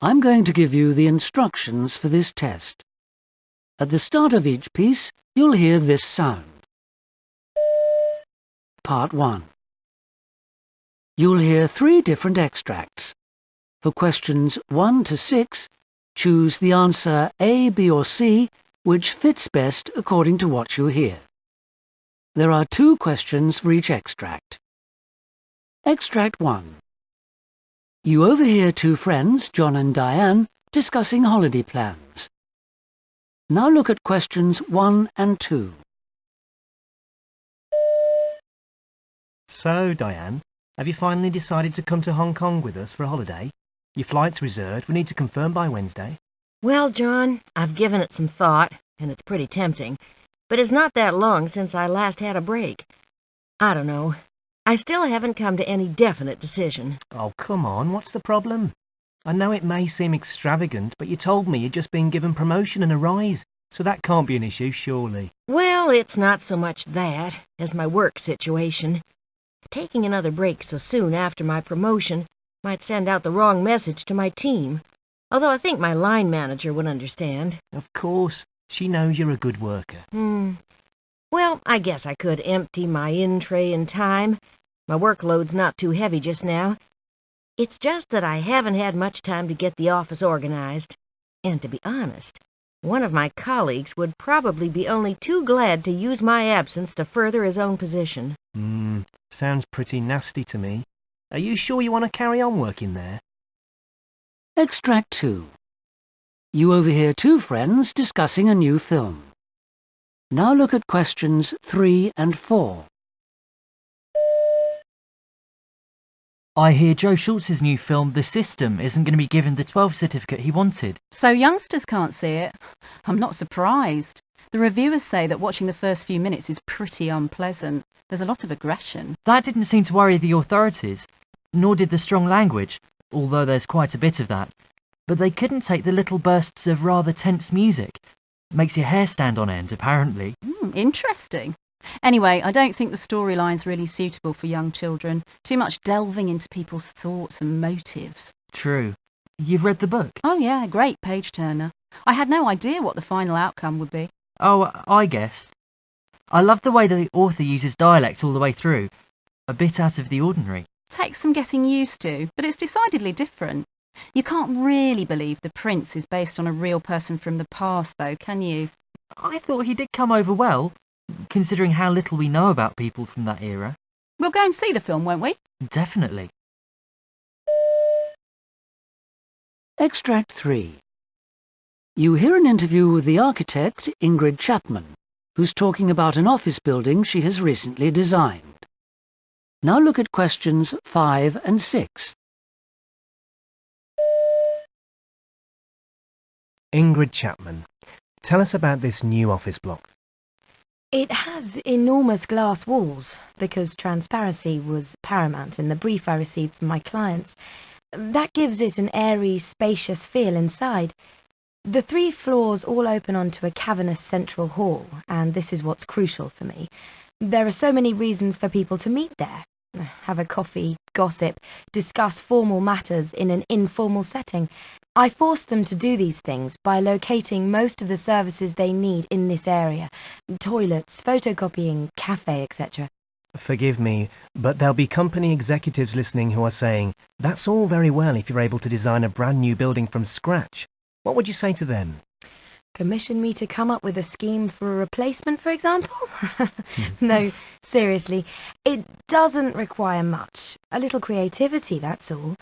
I'm going to give you the instructions for this test. At the start of each piece, you'll hear this sound. Part 1. You'll hear 3 different extracts. For questions 1 to 6, choose the answer A, B or C, which fits best according to what you hear. There are 2 questions for each extract. Extract 1. You overhear 2 friends, John and Diane, discussing holiday plans. Now look at questions 1 and 2. So, Diane, have you finally decided to come to Hong Kong with us for a holiday? Your flight's reserved. We need to confirm by Wednesday. Well, John, I've given it some thought, and it's pretty tempting, but it's not that long since I last had a break. I don't know. I still haven't come to any definite decision. Oh, come on, what's the problem? I know it may seem extravagant, but you told me you'd just been given promotion and a rise, so that can't be an issue, surely. Well, it's not so much that as my work situation. Taking another break so soon after my promotion might send out the wrong message to my team, although I think my line manager would understand. Of course, she knows you're a good worker. Well, I guess I could empty my in-tray in time. My workload's not too heavy just now. It's just that I haven't had much time to get the office organized. And to be honest, one of my colleagues would probably be only too glad to use my absence to further his own position. Sounds pretty nasty to me. Are you sure you want to carry on working there? Extract 2. You overhear 2 friends discussing a new film. Now look at questions 3 and 4. I hear Joe Schultz's new film, The System, isn't going to be given the 12 certificate he wanted. So youngsters can't see it? I'm not surprised. The reviewers say that watching the first few minutes is pretty unpleasant. There's a lot of aggression. That didn't seem to worry the authorities, nor did the strong language, although there's quite a bit of that. But they couldn't take the little bursts of rather tense music. Makes your hair stand on end, apparently. Interesting. Anyway, I don't think the storyline's really suitable for young children. Too much delving into people's thoughts and motives. True. You've read the book? Oh yeah, great page-turner. I had no idea what the final outcome would be. Oh, I guessed. I love the way the author uses dialect all the way through. A bit out of the ordinary. Takes some getting used to, but it's decidedly different. You can't really believe The Prince is based on a real person from the past, though, can you? I thought he did come over well, considering how little we know about people from that era. We'll go and see the film, won't we? Definitely. Extract 3. You hear an interview with the architect, Ingrid Chapman, who's talking about an office building she has recently designed. Now look at questions 5 and 6. Ingrid Chapman, tell us about this new office block. It has enormous glass walls, because transparency was paramount in the brief I received from my clients. That gives it an airy, spacious feel inside. The 3 floors all open onto a cavernous central hall, and this is what's crucial for me. There are so many reasons for people to meet there. Have a coffee, gossip, discuss formal matters in an informal setting. I forced them to do these things by locating most of the services they need in this area. Toilets, photocopying, cafe, etc. Forgive me, but there'll be company executives listening who are saying, that's all very well if you're able to design a brand new building from scratch. What would you say to them? Commission me to come up with a scheme for a replacement, for example? No, seriously, it doesn't require much. A little creativity, that's all.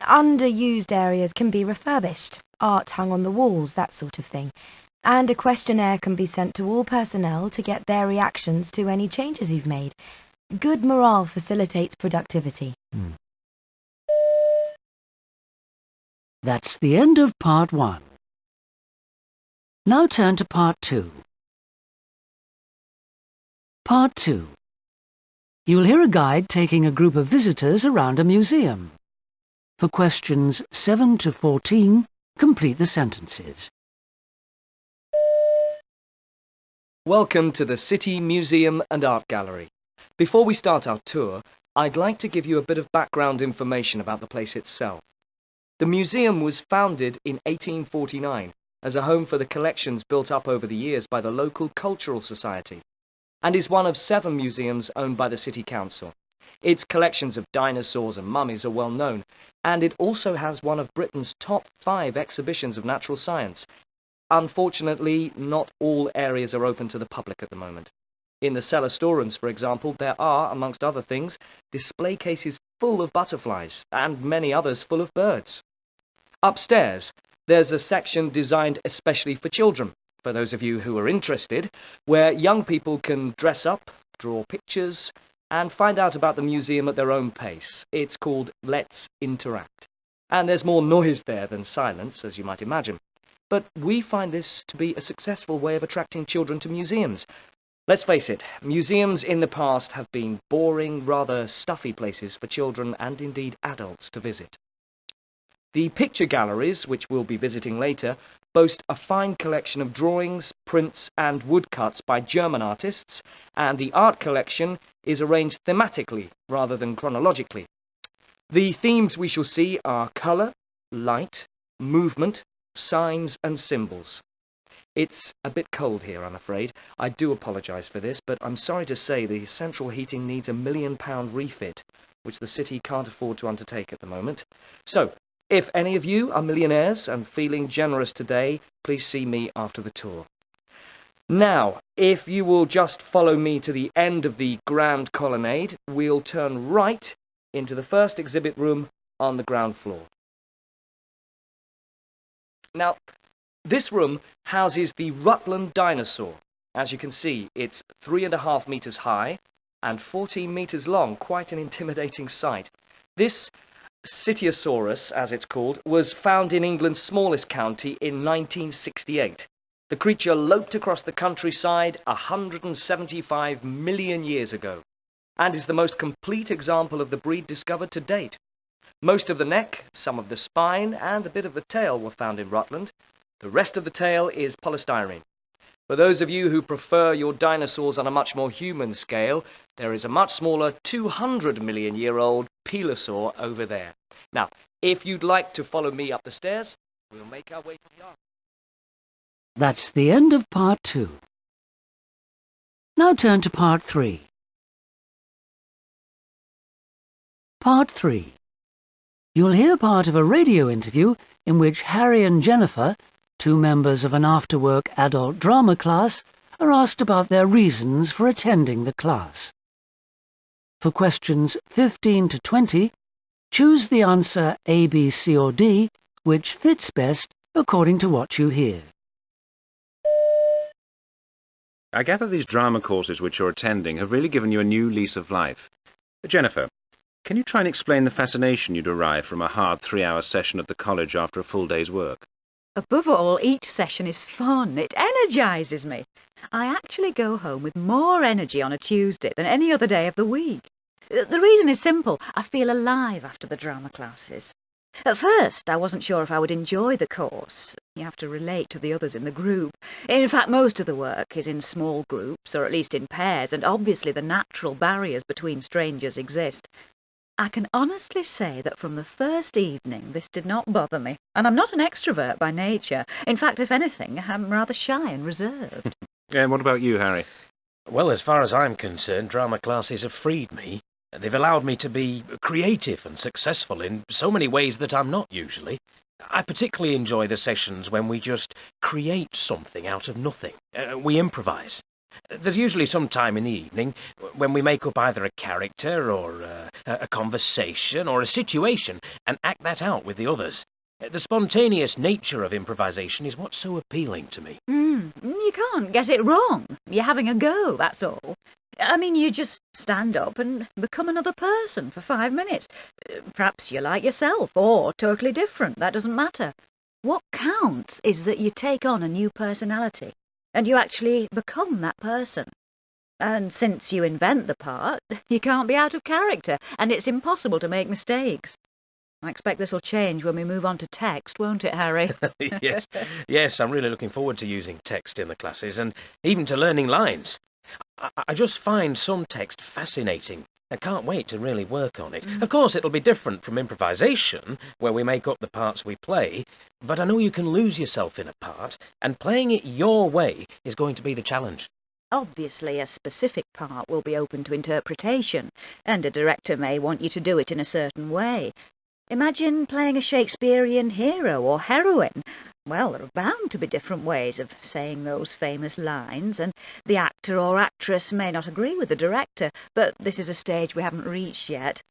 Underused areas can be refurbished, art hung on the walls, that sort of thing. And a questionnaire can be sent to all personnel to get their reactions to any changes you've made. Good morale facilitates productivity. That's the end of part 1. Now turn to part 2. Part 2. You'll hear a guide taking a group of visitors around a museum. For questions 7 to 14, complete the sentences. Welcome to the City Museum and Art Gallery. Before we start our tour, I'd like to give you a bit of background information about the place itself. The museum was founded in 1849 as a home for the collections built up over the years by the local cultural society, and is one of 7 museums owned by the City Council. Its collections of dinosaurs and mummies are well known, and it also has one of Britain's top 5 exhibitions of natural science. Unfortunately, not all areas are open to the public at the moment. In the cellar storerooms, for example, there are, amongst other things, display cases full of butterflies, and many others full of birds. Upstairs, there's a section designed especially for children, for those of you who are interested, where young people can dress up, draw pictures, and find out about the museum at their own pace. It's called Let's Interact. And there's more noise there than silence, as you might imagine. But we find this to be a successful way of attracting children to museums. Let's face it, museums in the past have been boring, rather stuffy places for children and indeed adults to visit. The picture galleries, which we'll be visiting later, boast a fine collection of drawings, prints and woodcuts by German artists, and the art collection is arranged thematically rather than chronologically. The themes we shall see are colour, light, movement, signs and symbols. It's a bit cold here, I'm afraid. I do apologise for this, but I'm sorry to say the central heating needs £1 million refit, which the city can't afford to undertake at the moment. So, if any of you are millionaires and feeling generous today, please see me after the tour. Now, if you will just follow me to the end of the Grand Colonnade, we'll turn right into the first exhibit room on the ground floor. Now, this room houses the Rutland dinosaur. As you can see, it's 3.5 meters high and 14 meters long, quite an intimidating sight. This Citiosaurus, as it's called, was found in England's smallest county in 1968. The creature loped across the countryside 175 million years ago, and is the most complete example of the breed discovered to date. Most of the neck, some of the spine, and a bit of the tail were found in Rutland. The rest of the tail is polystyrene. For those of you who prefer your dinosaurs on a much more human scale, there is a much smaller 200 million year old Pelosaur over there. Now, if you'd like to follow me up the stairs, we'll make our way to the ark. That's the end of part 2. Now turn to part 3. Part 3. You'll hear part of a radio interview in which Harry and Jennifer, 2 members of an after-work adult drama class, are asked about their reasons for attending the class. For questions 15 to 20, choose the answer A, B, C or D, which fits best according to what you hear. I gather these drama courses which you're attending have really given you a new lease of life. Jennifer, can you try and explain the fascination you derive from a hard 3-hour session at the college after a full day's work? Above all, each session is fun. It energises me. I actually go home with more energy on a Tuesday than any other day of the week. The reason is simple. I feel alive after the drama classes. At first, I wasn't sure if I would enjoy the course. You have to relate to the others in the group. In fact, most of the work is in small groups, or at least in pairs, and obviously the natural barriers between strangers exist. I can honestly say that from the first evening this did not bother me, and I'm not an extrovert by nature. In fact, if anything, I'm rather shy and reserved. And what about you, Harry? Well, as far as I'm concerned, drama classes have freed me. They've allowed me to be creative and successful in so many ways that I'm not usually. I particularly enjoy the sessions when we just create something out of nothing. We improvise. There's usually some time in the evening when we make up either a character or a conversation or a situation and act that out with the others. The spontaneous nature of improvisation is what's so appealing to me. You can't get it wrong. You're having a go, that's all. I mean, you just stand up and become another person for 5 minutes. Perhaps you're like yourself, or totally different, that doesn't matter. What counts is that you take on a new personality, and you actually become that person. And since you invent the part, you can't be out of character, and it's impossible to make mistakes. I expect this'll change when we move on to text, won't it, Harry? Yes, I'm really looking forward to using text in the classes, and even to learning lines. I just find some text fascinating, I can't wait to really work on it. Of course, it'll be different from improvisation, where we make up the parts we play, but I know you can lose yourself in a part, and playing it your way is going to be the challenge. Obviously, a specific part will be open to interpretation, and a director may want you to do it in a certain way. Imagine playing a Shakespearean hero or heroine. Well, there are bound to be different ways of saying those famous lines, and the actor or actress may not agree with the director, but this is a stage we haven't reached yet.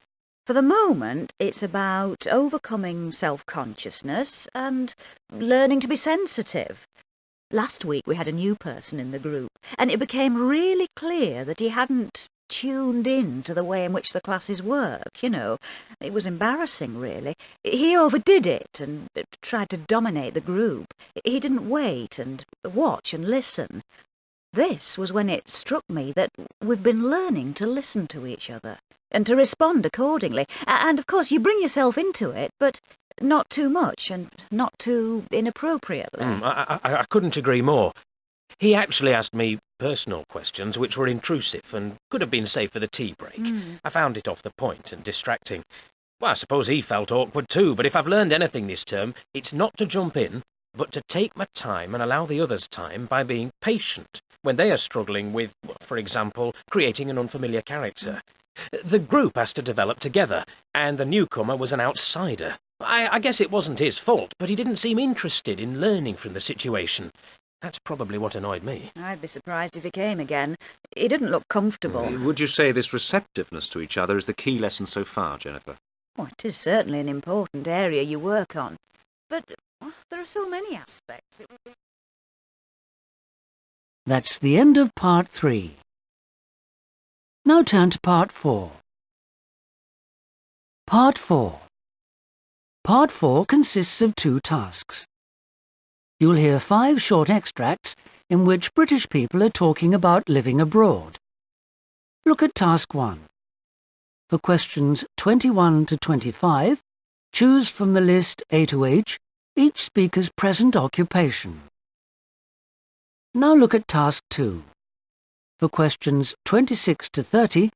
For the moment, it's about overcoming self-consciousness and learning to be sensitive. Last week we had a new person in the group, and it became really clear that he hadn't tuned in to the way in which the classes work, you know. It was embarrassing, really. He overdid it and tried to dominate the group. He didn't wait and watch and listen. This was when it struck me that we've been learning to listen to each other and to respond accordingly. And, of course, you bring yourself into it, but not too much and not too inappropriately. I couldn't agree more. He actually asked me personal questions which were intrusive and could have been safe for the tea break. I found it off the point and distracting. Well, I suppose he felt awkward too, but if I've learned anything this term, it's not to jump in, but to take my time and allow the others time by being patient when they are struggling with, for example, creating an unfamiliar character. The group has to develop together, and the newcomer was an outsider. I guess it wasn't his fault, but he didn't seem interested in learning from the situation. That's probably what annoyed me. I'd be surprised if he came again. He didn't look comfortable. Would you say this receptiveness to each other is the key lesson so far, Jennifer? Well, it is certainly an important area you work on. But there are so many aspects. It would be... That's the end of part 3. Now turn to part 4. Part 4. Part 4 consists of 2 tasks. You'll hear 5 short extracts in which British people are talking about living abroad. Look at Task 1. For questions 21 to 25, choose from the list A to H each speaker's present occupation. Now look at Task 2. For questions 26 to 30,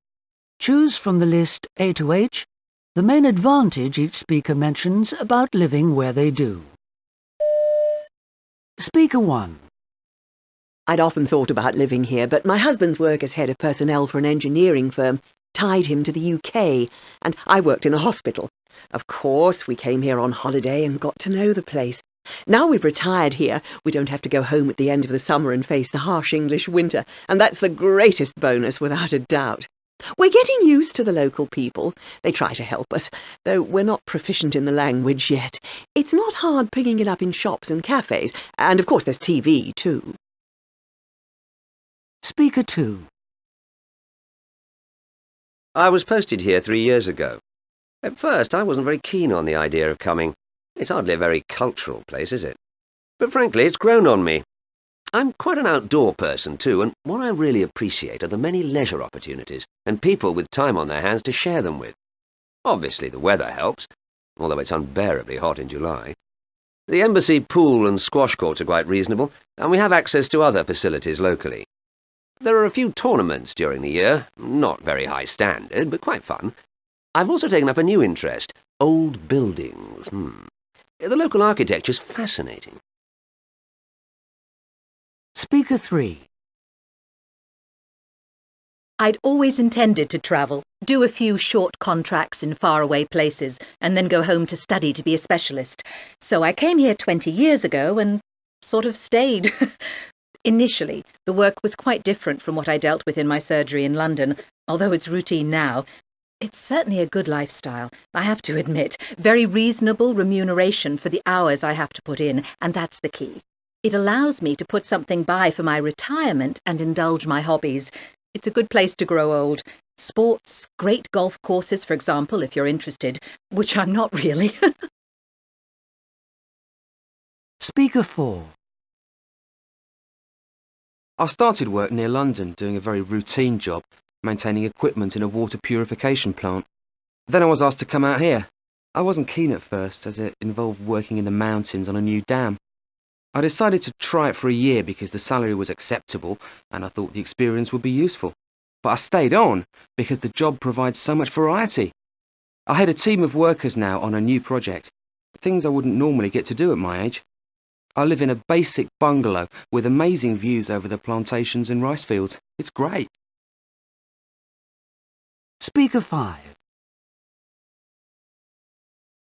choose from the list A to H the main advantage each speaker mentions about living where they do. Speaker 1. I'd often thought about living here, but my husband's work as head of personnel for an engineering firm tied him to the UK, and I worked in a hospital. Of course, we came here on holiday and got to know the place. Now we've retired here, we don't have to go home at the end of the summer and face the harsh English winter, and that's the greatest bonus without a doubt. We're getting used to the local people. They try to help us, though we're not proficient in the language yet. It's not hard picking it up in shops and cafes, and of course there's TV too. Speaker 2. I was posted here 3 years ago. At first, I wasn't very keen on the idea of coming. It's hardly a very cultural place, is it? But frankly, it's grown on me. I'm quite an outdoor person too, and what I really appreciate are the many leisure opportunities and people with time on their hands to share them with. Obviously, the weather helps, although it's unbearably hot in July. The embassy pool and squash courts are quite reasonable, and we have access to other facilities locally. There are a few tournaments during the year, not very high standard, but quite fun. I've also taken up a new interest, old buildings. The local architecture's fascinating. Speaker 3. I'd always intended to travel, do a few short contracts in faraway places, and then go home to study to be a specialist. So I came here 20 years ago and sort of stayed. Initially, the work was quite different from what I dealt with in my surgery in London, although it's routine now. It's certainly a good lifestyle, I have to admit. Very reasonable remuneration for the hours I have to put in, and that's the key. It allows me to put something by for my retirement and indulge my hobbies. It's a good place to grow old. Sports, great golf courses, for example, if you're interested, which I'm not really. Speaker 4. I started work near London, doing a very routine job, maintaining equipment in a water purification plant. Then I was asked to come out here. I wasn't keen at first, as it involved working in the mountains on a new dam. I decided to try it for a year because the salary was acceptable and I thought the experience would be useful. but I stayed on because the job provides so much variety. I head a team of workers now on a new project, things I wouldn't normally get to do at my age. I live in a basic bungalow with amazing views over the plantations and rice fields. It's great. Speaker 5.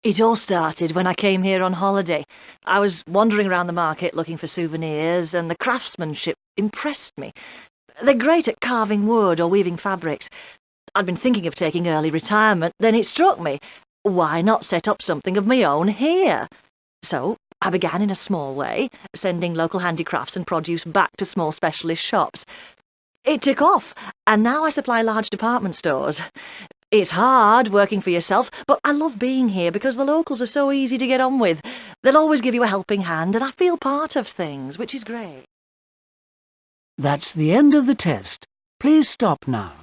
It all started when I came here on holiday. I was wandering around the market looking for souvenirs, and the craftsmanship impressed me. They're great at carving wood or weaving fabrics. I'd been thinking of taking early retirement, then it struck me, why not set up something of my own here? So I began in a small way, sending local handicrafts and produce back to small specialist shops. It took off, and now I supply large department stores. It's hard working for yourself, but I love being here because the locals are so easy to get on with. They'll always give you a helping hand, and I feel part of things, which is great. That's the end of the test. Please stop now.